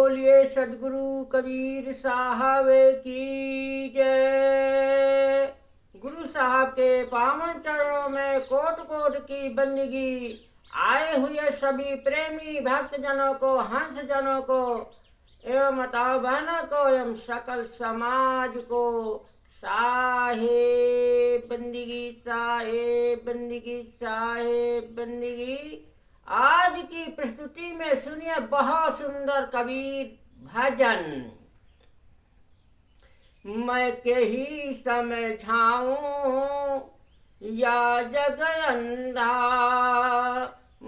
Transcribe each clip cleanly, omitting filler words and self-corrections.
बोलिए सदगुरु कबीर साहब की जय। गुरु साहब के पावन चरणों में कोट कोट की बंदगी। आए हुए सभी प्रेमी भक्त जनों को, हंस जनों को एवं माताओं बहनों को एवं सकल समाज को साहेब बंदगी, साहेब बंदगी, साहेब बंदगी। आज की प्रस्तुति में सुनिए बहुत सुंदर कबीर भजन। मैं के ही समझाऊं या जग अंधा,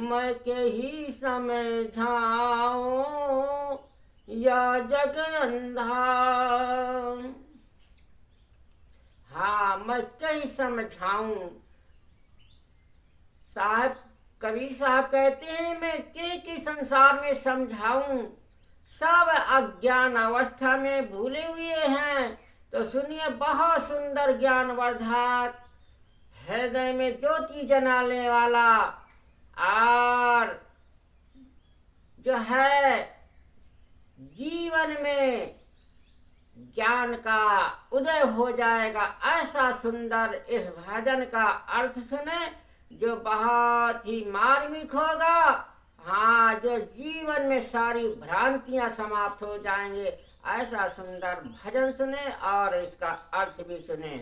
मैं के ही समझाऊं या जग अंधा। हाँ, मैं कहीं समझाऊं। साहब कबीर साहब कहते हैं मैं के संसार में समझाऊं, सब अज्ञान अवस्था में भूले हुए हैं। तो सुनिए बहुत सुंदर ज्ञानवर्धक, हृदय में ज्योति जलाने वाला और जो है जीवन में ज्ञान का उदय हो जाएगा, ऐसा सुंदर इस भजन का अर्थ सुने जो बहुत ही मार्मिक होगा। हाँ, जो जीवन में सारी भ्रांतियां समाप्त हो जाएंगे, ऐसा सुंदर भजन सुने और इसका अर्थ भी सुने।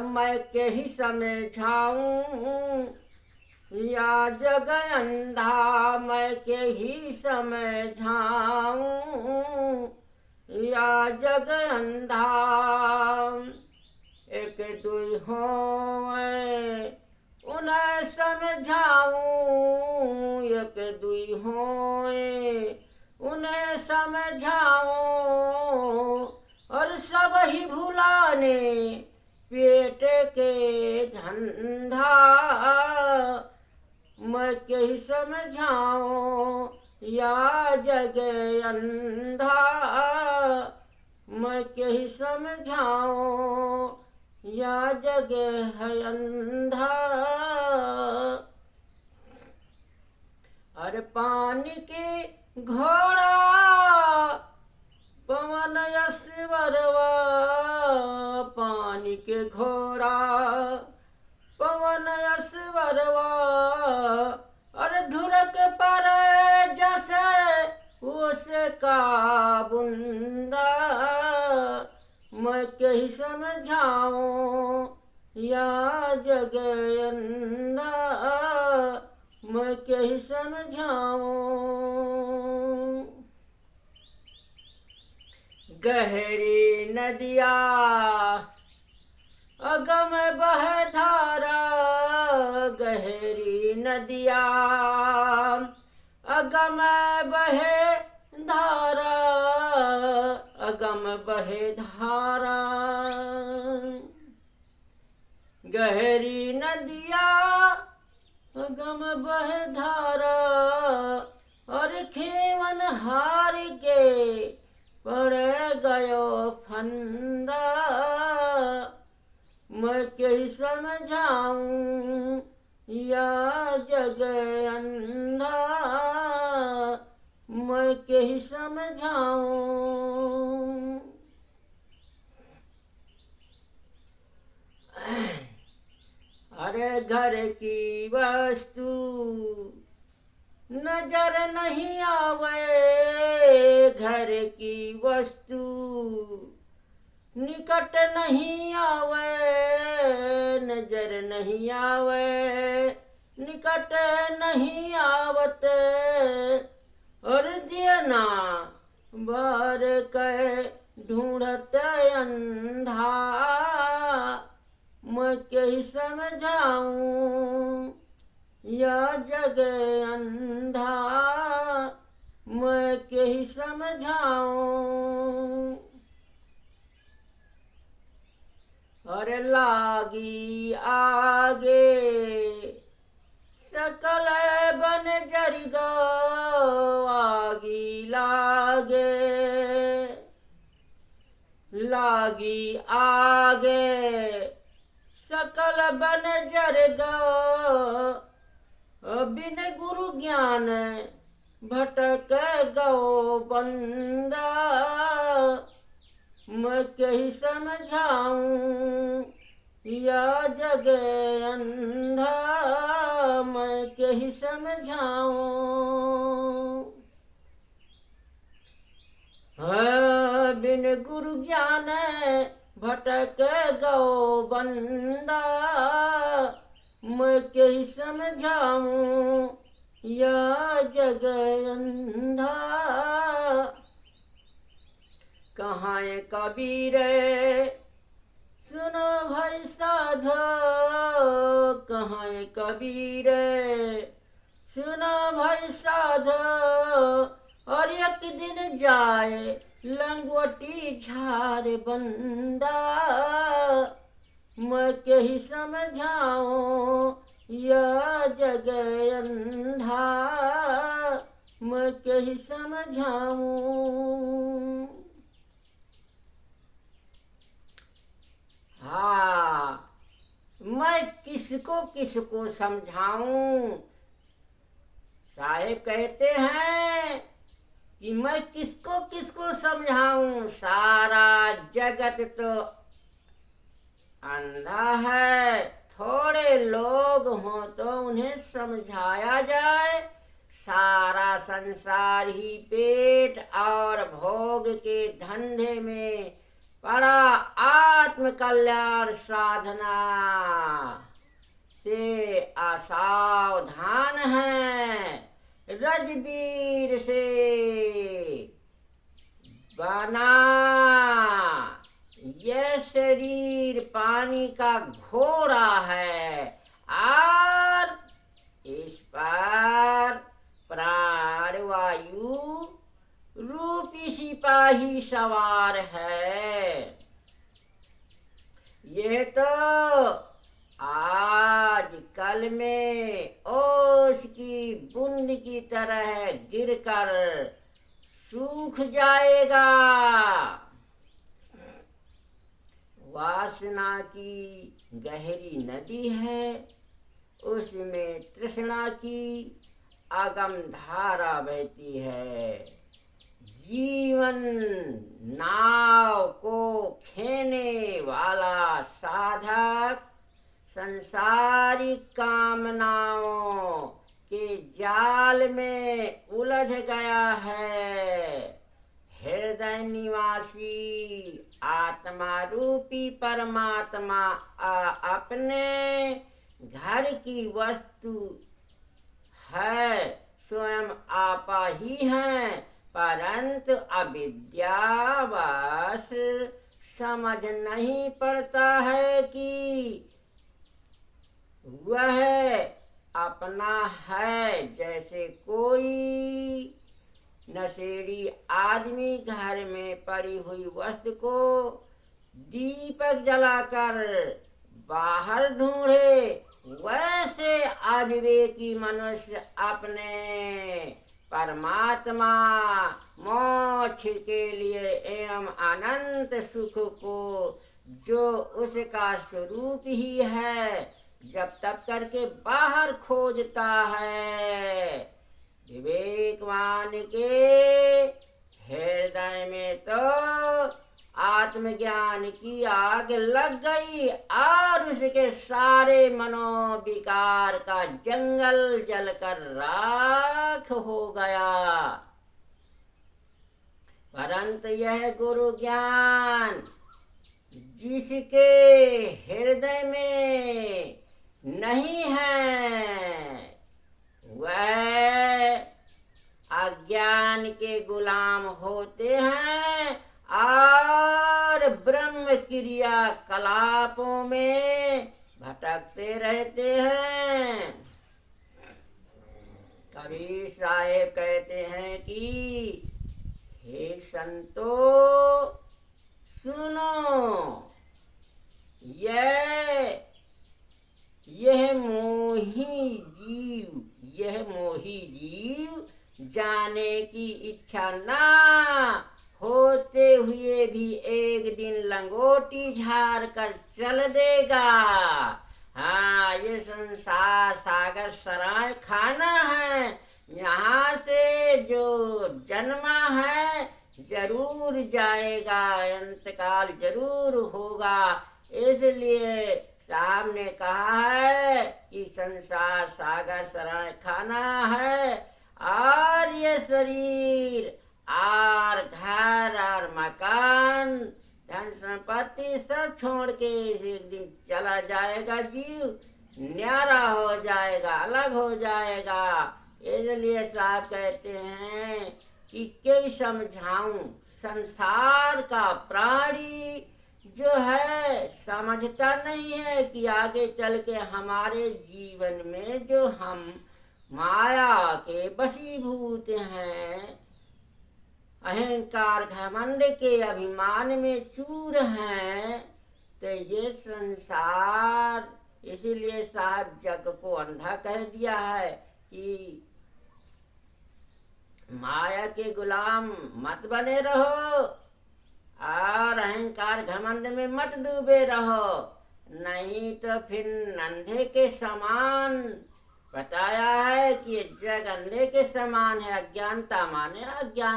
मैं के ही समझाऊं या जग अंधा, मैं के ही समझाऊं या जग अंधा। एक दुई होए उन्हें समझाऊं, एक दुई होए उन्हें समझाऊं, और सब ही भुलाने पेट के धंधा। मैं के ही समझाऊं या जग अंधा, मैं के ही समझाऊं या जग है अंधा। अरे पानी के घोड़ा पवन यश बरवा, पानी के घोड़ा पवन यश बरवा, अरे ढुरक पर जैसे उसे का बुंदा। मैं के ही समझाऊं या जग अंधा, मैं के ही समझाऊं। गहरी नदिया अगम बहे धारा, गहरी नदिया अगम बहे धारा, अगम बहे धारा। गहरी नदिया अगम बहे धारा, और खेवन हार के पड़ गयो फंदा। मैं के ही समझाऊं या जग अंधा, मैं के ही समझाऊं। अरे घर की वस्तु नजर नहीं आवे, घर की वस्तु निकट नहीं आवे, नजर नहीं आवे, निकट नहीं आवत, और दियना बार के ढूंढत अंधा। मैं के ही समझाऊं या जग अंधा, मैं के ही समझाऊं। और लागी आगे सकल बन जरिगो, आगी लागे, लागी आगे सकल बन जरगो, बिन गुरु ज्ञान भटक गो बंदा, मैं कहीं समझाऊं या जग अंधा, मैं कहीं समझाऊं। बिन गुरु ज्ञान भटक गो बंदा, मैं कहीं समझाऊं या जग अंधा। कहाँ है कबीर सुनो भाई साधो, कहाँ है कबीर सुनो भाई साधो, और एक दिन जाए लंगोटी झार बंदा, मैं कहीं समझाऊं या जग अंधा, मैं कहीं समझाऊं। हाँ, मैं किसको किसको समझाऊं। साहेब कहते हैं कि मैं किसको किसको समझाऊं, सारा जगत तो अंधा है, थोड़े लोग हों तो उन्हें समझाया जाए। सारा संसार ही पेट और भोग के धंधे में पड़ा आत्म कल्याण साधना से असावधान है। रजबीर से बना यह शरीर पानी का घोड़ा है, और इस पर प्राणवायु रूपी सिपाही सवार है। यह तो आज कल में ओस की बूंद की तरह गिरकर सूख जाएगा। वासना की गहरी नदी है, उसमें तृष्णा की अगम धारा बहती है। जीवन नाव को खेने वाला साधक संसारिक कामनाओं के जाल में उलझ गया है। हृदय निवासी आत्मा रूपी परमात्मा अपने घर की वस्तु है, स्वयं आपा ही है, परंतु अविद्यावश समझ नहीं पड़ता है कि वह अपना है। जैसे कोई नशेड़ी आदमी घर में पड़ी हुई वस्तु को दीपक जलाकर बाहर ढूंढे, वैसे अविवेकी मनुष्य अपने परमात्मा मोक्ष के लिए एवं अनंत सुख को, जो उसका स्वरूप ही है, जब तब करके बाहर खोजता है। विवेकवान के हृदय में तो आत्मज्ञान की आग लग गई और उसके सारे मनोविकार का जंगल जलकर राख हो गया। परंतु यह गुरु ज्ञान जिसके हृदय में नहीं है, वह अज्ञान के गुलाम होते हैं और ब्रह्म क्रिया कलापों में भटकते रहते हैं। कबीर साहेब कहते हैं कि हे संतो सुनो, यह मोही जीव जाने की इच्छा ना होते हुए भी एक दिन लंगोटी झाड़ कर चल देगा। हाँ, ये संसार सागर सराय खाना है, यहाँ से जो जन्मा है जरूर जाएगा, अंतकाल जरूर होगा। इसलिए साहब ने कहा है कि संसार सागर सराय खाना है, और ये शरीर और घर और मकान धन संपत्ति सब छोड़ के एक दिन चला जाएगा। जीव न्यारा हो जाएगा, अलग हो जाएगा। इसलिए साहब कहते हैं कि क्या समझाऊं, संसार का प्राणी जो है समझता नहीं है कि आगे चल के हमारे जीवन में जो हम माया के वशीभूत हैं, अहंकार घमंड के अभिमान में चूर हैं, तो ये संसार, इसीलिए साहब जग को अंधा कह दिया है कि माया के गुलाम मत बने रहो और अहंकार घमंड में मत डूबे रहो, नहीं तो फिर अंधे के समान बताया है कि ये जग अंधे के समान है। अज्ञानता माने अंधा,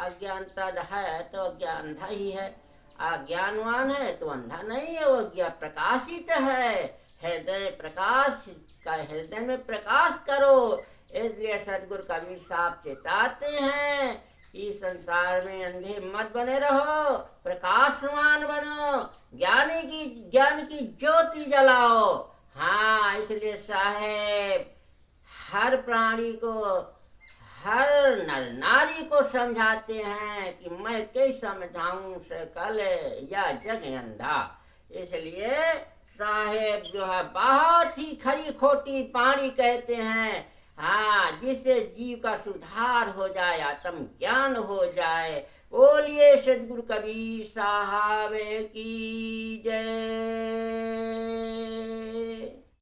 अज्ञानता है तो अंधा ही है, अज्ञानवान है तो अंधा नहीं है, वो ज्ञान प्रकाशित है। हृदय प्रकाश का, हृदय में प्रकाश करो। इसलिए सदगुरु कबीर साहब चेताते हैं कि संसार में अंधे मत बने रहो, प्रकाशवान बनो, ज्ञान की ज्योति जलाओ। हाँ, इसलिए साहेब हर प्राणी को, हर नर नारी को समझाते हैं कि मैं कैसे समझाऊं सकल या जग अंधा। इसलिए साहेब जो है बहुत ही खरी खोटी पानी कहते हैं। हाँ, जिससे जीव का सुधार हो जाए, आत्म ज्ञान हो जाए। बोलिए सदगुरु कबीर साहब की जय।